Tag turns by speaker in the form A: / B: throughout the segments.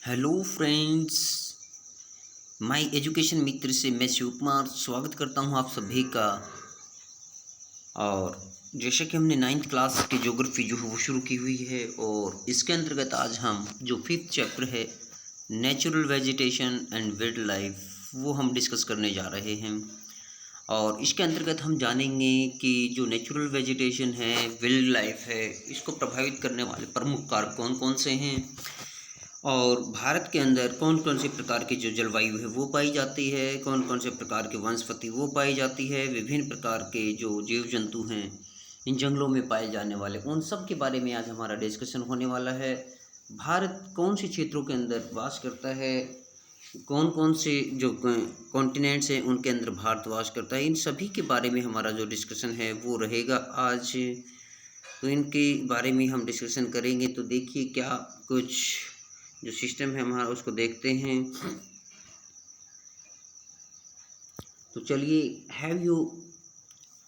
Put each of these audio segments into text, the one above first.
A: Hello friends, my education मित्र से मैं शिव कुमार स्वागत करता हूं आप सभी का। और जैसे कि हमने नाइन्थ क्लास की ज्योग्राफी जो है वो शुरू की हुई है, और इसके अंतर्गत आज हम जो फिफ्थ चैप्टर है natural vegetation and wild life वो हम डिस्कस करने जा रहे हैं। और इसके अंतर्गत हम जानेंगे कि जो नेचुरल वेजिटेशन है, वाइल्ड लाइफ है, इसको प्रभावित करने वाले प्रमुख कारक कौन कौन से हैं, और भारत के अंदर कौन कौन से प्रकार की जो जलवायु है वो पाई जाती है, कौन कौन से प्रकार के वनस्पति वो पाई जाती है, विभिन्न प्रकार के जो जीव जंतु हैं इन जंगलों में पाए जाने वाले, उन सब के बारे में आज हमारा डिस्कशन होने वाला है। भारत कौन से क्षेत्रों के अंदर वास करता है, कौन कौन से जो कॉन्टिनेंट्स हैं उनके अंदर भारत वास करता है, इन सभी के बारे में हमारा जो डिस्कशन है वो रहेगा आज। तो इनके बारे में हम डिस्कशन करेंगे। तो देखिए क्या कुछ जो सिस्टम है हमारा उसको देखते हैं। तो चलिए, have you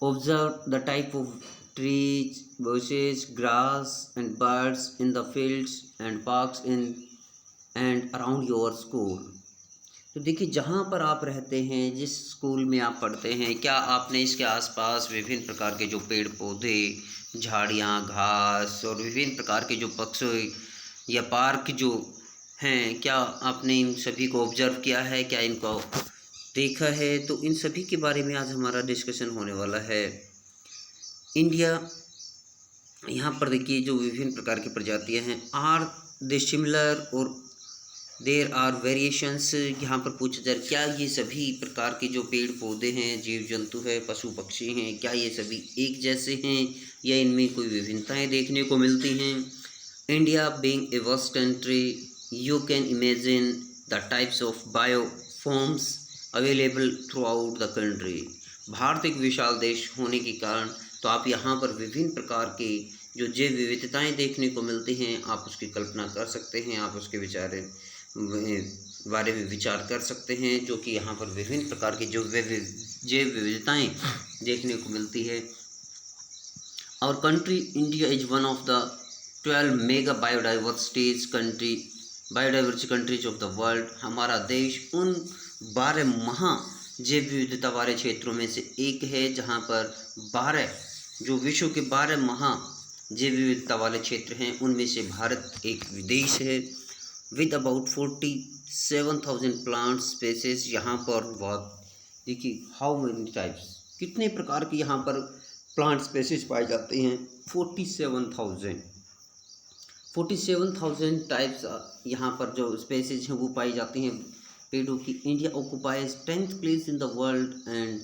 A: observe the type of trees, bushes, grass and birds in the fields and parks in and around your school। तो देखिए, जहाँ पर आप रहते हैं, जिस स्कूल में आप पढ़ते हैं, क्या आपने इसके आसपास विभिन्न प्रकार के जो पेड़ पौधे, झाड़ियाँ, घास और विभिन्न प्रकार के जो पक्षी या पार्क जो हैं, क्या आपने इन सभी को ऑब्जर्व किया है, क्या इनको देखा है? तो इन सभी के बारे में आज हमारा डिस्कशन होने वाला है। इंडिया, यहाँ पर देखिए जो विभिन्न प्रकार की प्रजातियाँ हैं, आर दे सिमिलर और देर आर वेरिएशंस। यहाँ पर पूछा जाए क्या ये सभी प्रकार के जो पेड़ पौधे हैं, जीव जंतु है, पशु पक्षी हैं, क्या ये सभी एक जैसे हैं या इनमें कोई विभिन्नताएं देखने को मिलती हैं? India being a vast country, you can imagine the types of bioforms available throughout the country। Bharat एक विशाल देश होने के कारण तो आप यहाँ पर विभिन्न प्रकार के जो जैव विविधताएं देखने को मिलती हैं, आप उसकी कल्पना कर सकते हैं, आप उसके बारे में विचार कर सकते हैं, जो कि यहाँ पर विभिन्न प्रकार की जो जैव विविधताएं देखने को मिलती है। Our country India is one of the 12 mega biodiversity countries of the world. हमारा देश उन 12 महा जैव विविधता वाले क्षेत्रों में से एक है, जहाँ पर 12 जो विश्व के 12 महा जैव विविधता वाले क्षेत्र हैं उनमें से भारत एक देश है। With about 47,000 plant species. यहाँ पर बहुत देखिए हाउ मेनी टाइप्स, कितने प्रकार की यहाँ पर प्लांट स्पेसीज पाए जाते हैं। 47,000 टाइप्स यहाँ पर जो स्पेसीज हैं वो पाई जाती हैं पेड़ों की। India occupies 10th place in the world and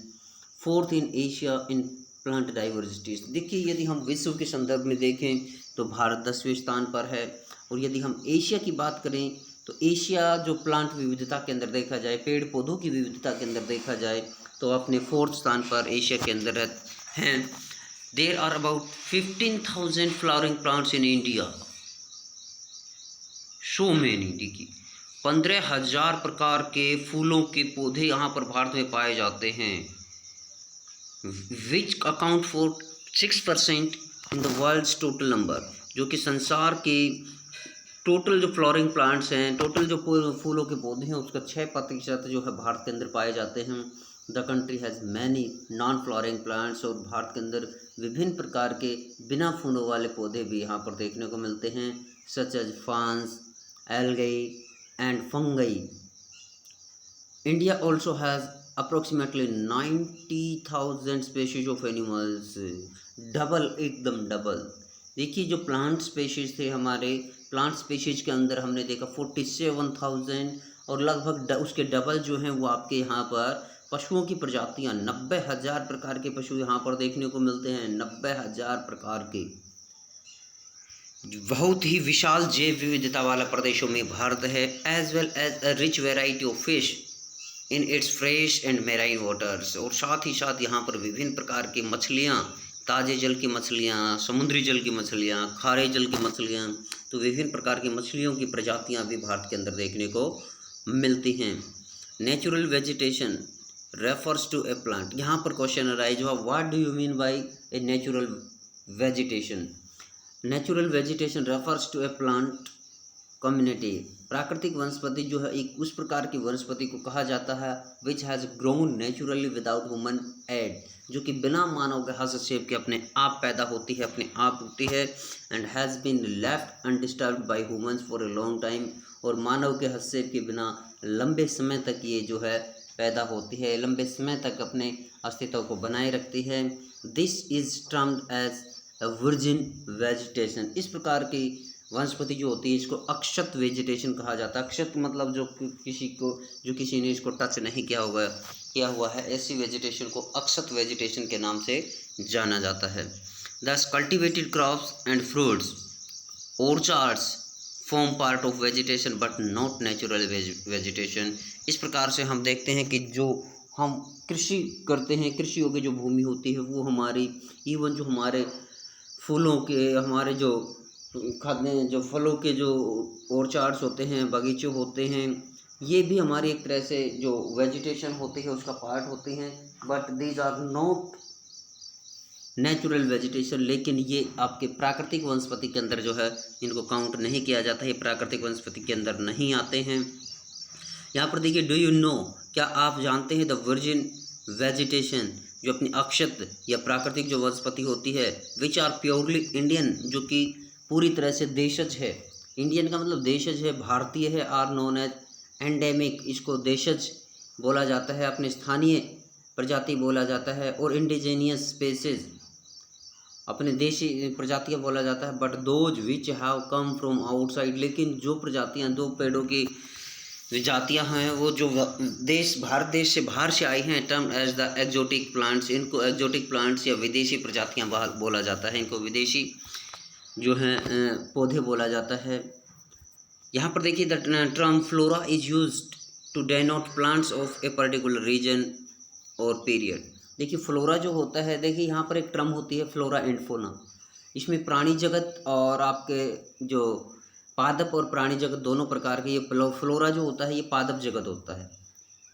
A: 4th in Asia in plant diversities. देखिए, यदि हम विश्व के संदर्भ में देखें तो भारत 10वें स्थान पर है, और यदि हम एशिया की बात करें तो एशिया जो प्लांट विविधता के अंदर देखा जाए, पेड़ पौधों की विविधता के अंदर देखा जाए, तो अपने 4th स्थान पर एशिया के अंदर हैं। There are about 15,000 flowering plants in India. So many, देखिए 15,000 प्रकार के फूलों के पौधे यहाँ पर भारत में पाए जाते हैं। Which account for 6% in the world's total number, जो कि संसार के टोटल जो फ्लावरिंग प्लांट्स हैं, टोटल जो फूलों के पौधे हैं, उसका 6% जो है भारत के अंदर पाए जाते हैं। The country has many non flowering plants. और भारत के अंदर विभिन्न प्रकार के बिना फूलों वाले पौधे भी यहाँ पर देखने को मिलते हैं, such as ferns, algae and fungi। India also has approximately 90,000 species of animals। Double, एकदम डबल। देखिए, जो प्लांट स्पेशीज थे, हमारे प्लांट स्पेशीज के अंदर हमने देखा 47,000, और लगभग उसके डबल जो हैं वो आपके यहाँ पर पशुओं की प्रजातियाँ 90,000 प्रकार के पशु यहाँ पर देखने को मिलते हैं। 90,000 प्रकार के, बहुत ही विशाल जैव विविधता वाला प्रदेशों में भारत है। As well as a rich variety of fish in its fresh and marine waters. और साथ ही साथ यहाँ पर विभिन्न प्रकार की मछलियाँ, ताजे जल की मछलियाँ, समुद्री जल की मछलियाँ, खारे जल की मछलियाँ, तो विभिन्न प्रकार की मछलियों की प्रजातियाँ भी भारत के अंदर देखने को मिलती हैं। Natural vegetation refers to a plant. यहाँ पर क्वेश्चन अराइज हुआ, what do you mean by a natural vegetation? Natural vegetation refers to a plant community. प्राकृतिक वनस्पति जो है एक उस प्रकार की वनस्पति को कहा जाता है which has grown naturally without human aid, जो कि बिना मानव के हस्तक्षेप के अपने आप पैदा होती है, अपने आप उगती है, and has been left undisturbed by humans for a long time, और मानव के हस्तक्षेप के बिना लंबे समय तक ये जो है पैदा होती है, लंबे समय तक अपने अस्तित्व को बनाए रखती है। This is termed as virgin vegetation. इस प्रकार की वनस्पति जो होती है इसको अक्षत वेजिटेशन कहा जाता है। अक्षत मतलब जो किसी ने इसको टच नहीं किया हुआ है, ऐसी वेजिटेशन को अक्षत वेजिटेशन के नाम से जाना जाता है। दस cultivated crops and fruits ऑर्चार्ड्स form part of vegetation but not natural vegetation. इस प्रकार से हम देखते हैं कि जो हम कृषि करते हैं, कृषि योग्य जो भूमि होती है वो हमारी, इवन जो हमारे फूलों के, हमारे जो खाद्य जो फलों के जो ऑर्चार्ड्स होते हैं, बगीचे होते हैं, ये भी हमारी एक तरह से जो वेजिटेशन होती है उसका पार्ट होती हैं, but these are not natural vegetation. लेकिन ये आपके प्राकृतिक वनस्पति के अंदर जो है इनको काउंट नहीं किया जाता है, ये प्राकृतिक वनस्पति के अंदर नहीं आते हैं। यहाँ पर देखिए, डू यू नो, क्या आप जानते हैं, द वर्जिन वेजिटेशन, जो अपनी अक्षत या प्राकृतिक जो वनस्पति होती है, विच आर प्योरली इंडियन, जो कि पूरी तरह से देशज है। इंडियन का मतलब देशज है, भारतीय है। आर नोन एज एंडेमिक, इसको देशज बोला जाता है, अपने स्थानीय प्रजाति बोला जाता है, और इंडिजीनियस स्पेसीज अपने देशी प्रजातियाँ बोला जाता है। But those which have come from outside, लेकिन जो प्रजातियाँ, दो पेड़ों की जातियाँ हैं वो जो भारत देश से बाहर से आई हैं, term as the exotic plants, इनको एक्जोटिक प्लांट्स या विदेशी प्रजातियाँ बोला जाता है, इनको विदेशी जो हैं पौधे बोला जाता है। यहाँ पर देखिए, the term flora is used to denote plants of a particular region और पीरियड। देखिए फ्लोरा जो होता है, देखिए यहाँ पर एक टर्म होती है फ्लोरा एंड फौना, इसमें प्राणी जगत और आपके जो पादप और प्राणी जगत दोनों प्रकार के, ये फ्लोरा जो होता है ये पादप जगत होता है,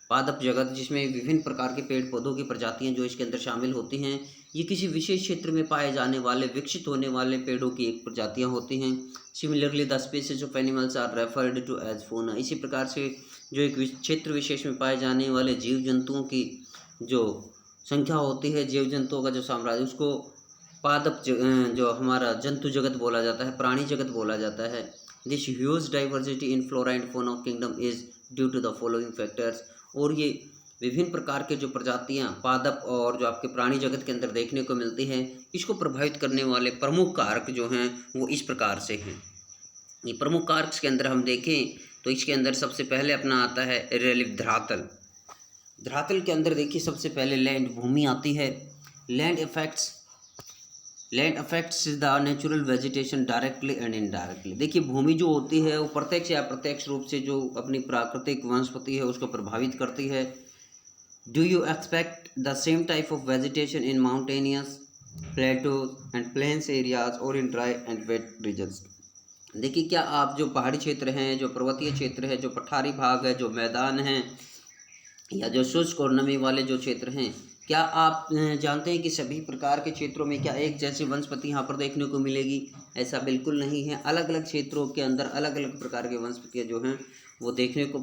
A: पादप जगत, जिसमें विभिन्न प्रकार के पेड़ पौधों की प्रजातियां जो इसके अंदर शामिल होती हैं। ये किसी विशेष क्षेत्र में पाए जाने वाले, विकसित होने वाले पेड़ों की एक प्रजातियां होती हैं। Similarly the species of animals are referred to as fauna. इसी प्रकार से जो एक क्षेत्र विशेष में पाए जाने वाले जीव जंतुओं की जो संख्या होती है, जीव जंतुओं का जो साम्राज्य, उसको पादप जो हमारा जंतु जगत बोला जाता है, प्राणी जगत बोला जाता है। This huge diversity in flora and fauna kingdom is due to the following factors. और ये विभिन्न प्रकार के जो प्रजातियां पादप और जो आपके प्राणी जगत के अंदर देखने को मिलती हैं, इसको प्रभावित करने वाले प्रमुख कारक जो हैं वो इस प्रकार से हैं। ये प्रमुख कारक के अंदर हम देखें तो इसके अंदर सबसे पहले अपना आता है रिलेटिव धरातल। धरातल के अंदर देखिए सबसे पहले लैंड, भूमि आती है। Land affects the natural vegetation directly and indirectly. देखिए भूमि जो होती है वो प्रत्यक्ष या अप्रत्यक्ष रूप से जो अपनी प्राकृतिक वनस्पति है उसको प्रभावित करती है। Do you expect the same type of vegetation in mountainous plateaus and plains areas और in dry and wet regions. देखिए क्या आप जो पहाड़ी क्षेत्र हैं, जो पर्वतीय क्षेत्र है, जो पठारी भाग है, जो मैदान हैं, या जो शुष्क और नमी वाले जो क्षेत्र हैं, क्या आप जानते हैं कि सभी प्रकार के क्षेत्रों में क्या एक जैसी वनस्पति यहाँ पर देखने को मिलेगी? ऐसा बिल्कुल नहीं है। अलग अलग क्षेत्रों के अंदर अलग अलग प्रकार के वनस्पतियाँ जो हैं वो देखने को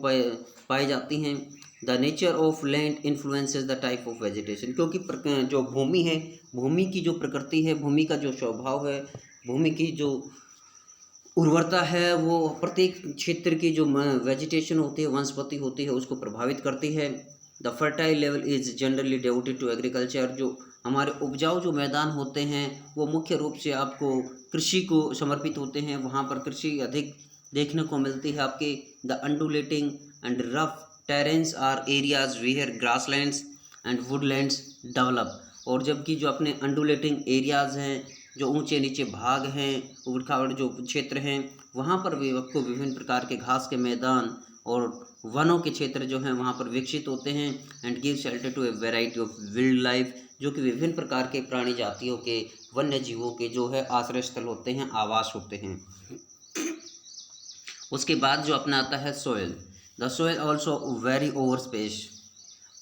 A: पाई जाती हैं। The nature of land influences the type of vegetation, क्योंकि जो भूमि है, भूमि की जो प्रकृति है, भूमि का जो स्वभाव है, भूमि की जो उर्वरता है, वो प्रत्येक क्षेत्र की जो वेजिटेशन होती है, वनस्पति होती है, उसको प्रभावित करती है। The fertile level is generally devoted to agriculture. जो हमारे उपजाऊ जो मैदान होते हैं वो मुख्य रूप से आपको कृषि को समर्पित होते हैं, वहाँ पर कृषि अधिक देखने को मिलती है आपके। The undulating and rough terrains are areas where grasslands and woodlands develop. और जबकि जो अपने अंडुलेटिंग एरियाज़ हैं, जो ऊंचे नीचे भाग हैं, उबड़ खाबड़ जो क्षेत्र हैं, वहाँ पर भी आपको विभिन्न प्रकार के घास के मैदान और वनों के क्षेत्र जो हैं वहाँ पर विकसित होते हैं। And give shelter to a variety of wild life, जो कि विभिन्न प्रकार के प्राणी जातियों के, वन्य जीवों के जो है आश्रय स्थल होते हैं, आवास होते हैं। उसके बाद जो अपना आता है soil. The soil also very over space.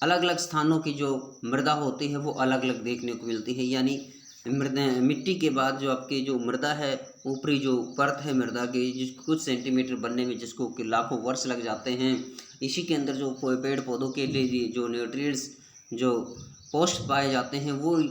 A: अलग अलग स्थानों की जो मृदा होती है वो अलग अलग देखने को मिलती है, यानी मिट्टी के बाद जो आपकी जो मृदा है, ऊपरी जो परत है मृदा की, जिसको कुछ सेंटीमीटर बनने में जिसको कि लाखों वर्ष लग जाते हैं, इसी के अंदर जो पेड़ पौधों के लिए जो न्यूट्रिएंट्स जो पोस्ट पाए जाते हैं, वो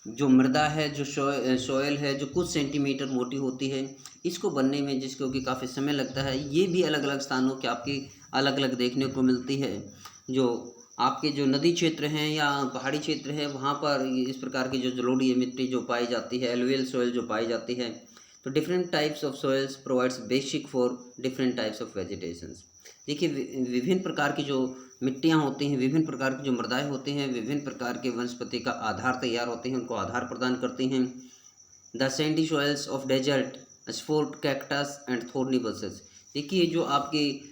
A: जो मृदा है, जो सॉयल है, जो कुछ सेंटीमीटर मोटी होती है, इसको बनने में जिसको कि काफ़ी समय लगता है, ये भी अलग अलग स्थानों के आपकी अलग अलग देखने को मिलती है। जो आपके जो नदी क्षेत्र हैं या पहाड़ी क्षेत्र है, वहाँ पर इस प्रकार की जो जलोढ़ी मिट्टी जो पाई जाती है, एलुवियल सॉइल जो पाई जाती है। तो different types of soils provides basic for different types of vegetations. देखिए, विभिन्न प्रकार की जो मिट्टियाँ होती हैं, विभिन्न प्रकार की जो मृदाएँ होती हैं, विभिन्न प्रकार के वनस्पति का आधार तैयार होते हैं, उनको आधार प्रदान करती हैं। The sandy soils of desert support cactus and thorny bushes. देखिए, जो आपकी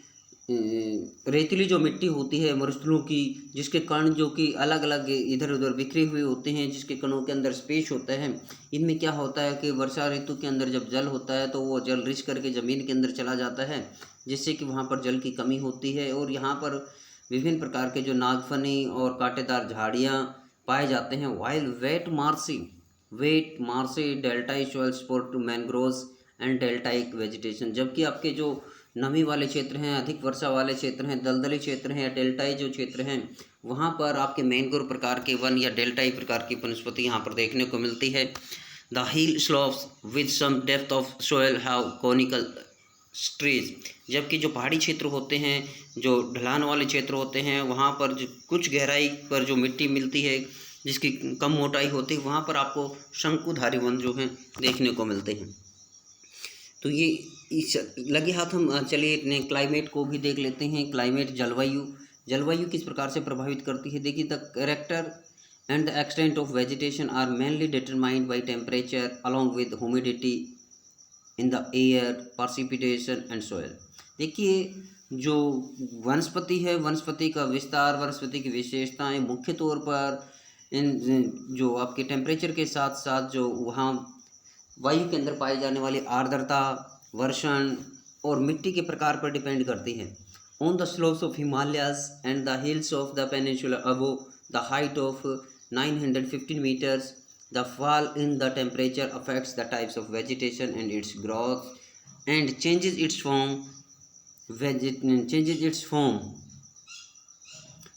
A: रेतीली जो मिट्टी होती है मरुस्थलों की, जिसके कण जो कि अलग अलग इधर उधर बिखरे हुए होते हैं, जिसके कणों के अंदर स्पेस होता है, इनमें क्या होता है कि वर्षा ऋतु के अंदर जब जल होता है तो वो जल रिच करके ज़मीन के अंदर चला जाता है, जिससे कि वहाँ पर जल की कमी होती है। और यहाँ पर विभिन्न प्रकार के जो नागफनी और कांटेदार झाड़ियाँ पाए जाते हैं। While wet marshy deltaic soil support mangroves and deltaic vegetation. जबकि आपके जो नमी वाले क्षेत्र हैं, अधिक वर्षा वाले क्षेत्र हैं, दलदली क्षेत्र हैं या डेल्टाई जो क्षेत्र हैं, वहाँ पर आपके मैंग्रोव प्रकार के वन या डेल्टाई प्रकार की वनस्पति यहाँ पर देखने को मिलती है। The hill slopes with some depth of soil have conical trees. जबकि जो पहाड़ी क्षेत्र होते हैं, जो ढलान वाले क्षेत्र होते हैं, वहाँ पर जो कुछ गहराई पर जो मिट्टी मिलती है, जिसकी कम मोटाई होती है, वहाँ पर आपको शंकुधारी वन जो हैं देखने को मिलते हैं। तो ये इस लगे हाथ हम चलिए अपने क्लाइमेट को भी देख लेते हैं। क्लाइमेट जलवायु किस प्रकार से प्रभावित करती है। देखिए, the character and the extent of vegetation are mainly determined by temperature along with humidity in the air, precipitation and soil. देखिए, जो वनस्पति है, वनस्पति का विस्तार, वनस्पति की विशेषताएं मुख्य तौर पर इन जो आपके टेम्परेचर के साथ साथ जो वहाँ वायु के अंदर पाई जाने वाली आर्द्रता, वर्षण और मिट्टी के प्रकार पर डिपेंड करती है। On the slopes of Himalayas and the hills of the peninsula above the height of 915 meters, the fall in the temperature affects the types of vegetation and its growth and changes its form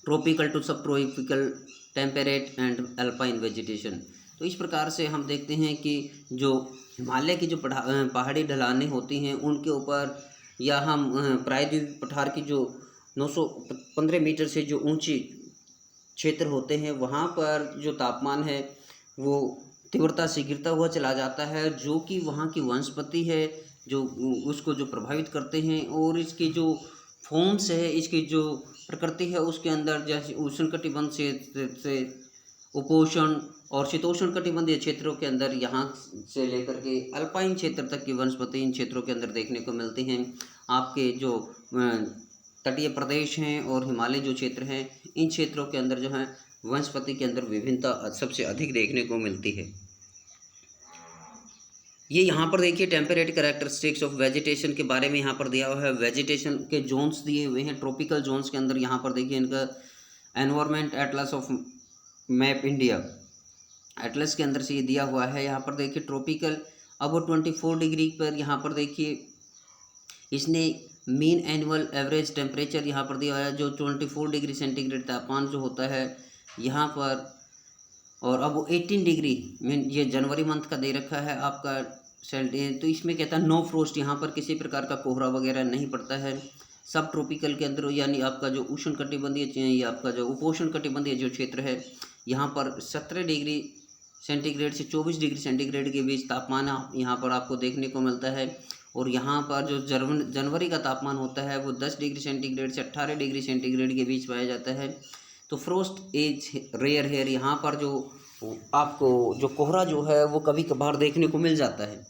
A: tropical to sub tropical, temperate and alpine vegetation. तो इस प्रकार से हम देखते हैं कि जो हिमालय की जो पहाड़ी ढलानें होती हैं, उनके ऊपर या हम प्रायद्वीप पठार की जो 915 मीटर से जो ऊंची क्षेत्र होते हैं, वहाँ पर जो तापमान है वो तीव्रता से गिरता हुआ चला जाता है, जो कि वहाँ की वनस्पति है जो उसको जो प्रभावित करते हैं। और इसकी जो फॉर्म्स है, इसकी जो प्रकृति है, उसके अंदर जैसे उष्णकटिबंध से उपोष्ण और शीतोष्ण कटिबंधीय क्षेत्रों के अंदर यहाँ से लेकर के अल्पाइन क्षेत्र तक की वनस्पति इन क्षेत्रों के अंदर देखने को मिलती हैं। आपके जो तटीय प्रदेश हैं और हिमालय जो क्षेत्र हैं, इन क्षेत्रों के अंदर जो है वनस्पति के अंदर विभिन्नता सबसे अधिक देखने को मिलती है। ये यहाँ पर देखिए टेम्परेट कैरेक्टरिस्टिक्स ऑफ वेजिटेशन के बारे में यहाँ पर दिया हुआ है। वेजिटेशन के जोन्स दिए हुए हैं। ट्रॉपिकल जोन्स के अंदर यहाँ पर देखिए इनका environment Atlas of map India Atlas के अंदर से ये दिया हुआ है। यहाँ पर देखिए ट्रॉपिकल अब 24 डिग्री पर यहाँ पर देखिए इसने मीन एनुअल एवरेज टेम्परेचर यहाँ पर दिया हुआ है, जो 24 डिग्री सेंटीग्रेड तापमान जो होता है यहाँ पर। और अब वो 18 डिग्री मीन ये जनवरी मंथ का दे रखा है आपका तो इसमें कहता है नो फ्रोस्ट, यहाँ पर किसी प्रकार का कोहरा वगैरह नहीं पड़ता है। सब ट्रॉपिकल के अंदर यानी आपका जो उष्ण कटिबंधीय या आपका जो उपोष्ण कटिबंधीय जो क्षेत्र है, यहाँ पर 17 डिग्री सेंटीग्रेड से 24 डिग्री सेंटीग्रेड के बीच तापमान यहाँ पर आपको देखने को मिलता है। और यहाँ पर जो जनवरी का तापमान होता है वो 10 डिग्री सेंटीग्रेड से 18 डिग्री सेंटीग्रेड के बीच पाया जाता है। तो फ्रोस्ट इज रेयर हेयर, यहाँ पर जो आपको जो कोहरा जो है वो कभी कभार देखने को मिल जाता है।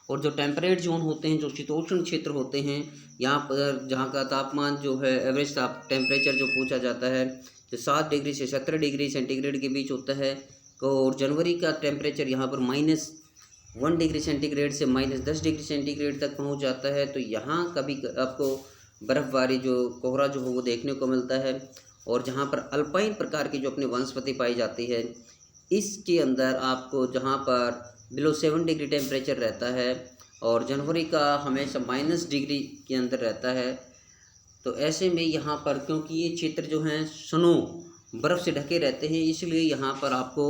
A: और जो टेम्परेट जोन होते हैं, जो शीतोष्ण क्षेत्र होते हैं, यहाँ पर जहाँ का तापमान जो है एवरेज टेम्परेचर जो पूछा जाता है जो 7 डिग्री से 17 डिग्री सेंटीग्रेड के बीच होता है। और जनवरी का टेम्परेचर यहाँ पर -1 डिग्री सेंटीग्रेड से -10 डिग्री सेंटीग्रेड तक पहुँच जाता है। तो यहाँ कभी आपको बर्फ़बारी जो कोहरा जो हो वो देखने को मिलता है। और जहाँ पर अल्पाइन प्रकार की जो अपनी वनस्पति पाई जाती है, इसके अंदर आपको जहाँ पर बिलो 7 डिग्री टेम्परेचर रहता है और जनवरी का हमेशा -डिग्री के अंदर रहता है। तो ऐसे में यहाँ पर क्योंकि ये क्षेत्र जो हैं स्नो बर्फ़ से ढके रहते हैं, इसलिए यहाँ पर आपको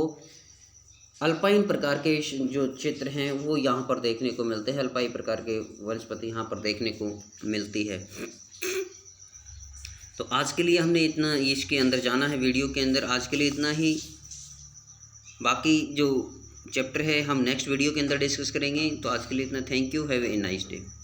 A: अल्पाइन प्रकार के जो क्षेत्र हैं वो यहाँ पर देखने को मिलते हैं। अल्पाइन प्रकार के वनस्पति यहाँ पर देखने को मिलती है। तो आज के लिए हमने इतना इसके अंदर जाना है, वीडियो के अंदर आज के लिए इतना ही। बाकी जो चैप्टर है हम नेक्स्ट वीडियो के अंदर डिस्कस करेंगे। तो आज के लिए इतना। Thank you. Have a nice day.